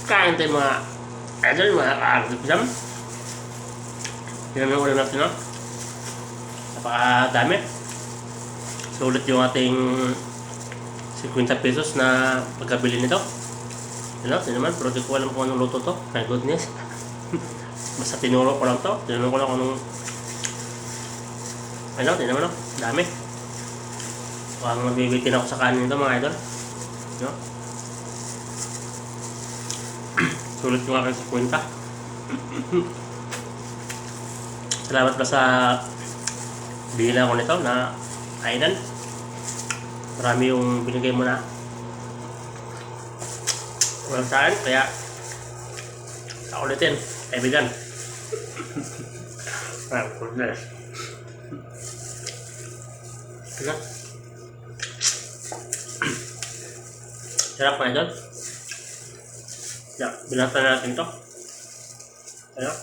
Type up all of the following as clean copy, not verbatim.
Kain tayo mga idol, mga ka-artipsam. Yan ang ulam natin, no? Napakadami. Sulit yung ating 50 pesos na pagkabili nito. Ano, yun naman, pero di ko alam kung anong luto to. My goodness. Basta tinuro ko lang to. Tinuro ko lang kung anong... Ano, yun naman, no? Dami. Parang mabibitin ako sa kanin nito, mga idol. No? Sulit yung aking 50. Salamat pa sa bigla ko nito na kainan. Marami yung binigay mo na walang saan, kaya sa ulitin, kaibigan. Ah, goodness. Ano? Sarap, mga idol. Binata natin to. Ano?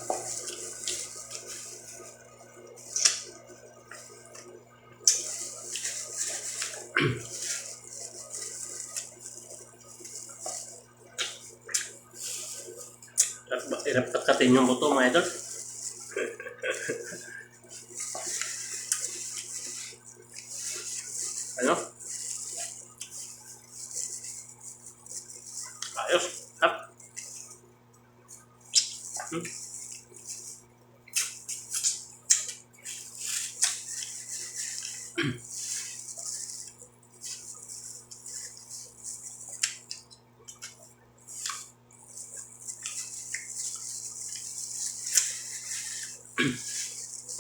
Hirap takatin yung buto, mga idol. Ano? Ayos. Hap.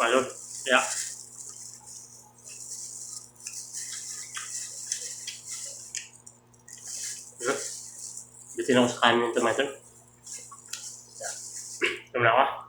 Ayos. Ya. Bitin ako sa kanin ng tomato. Ito na ako.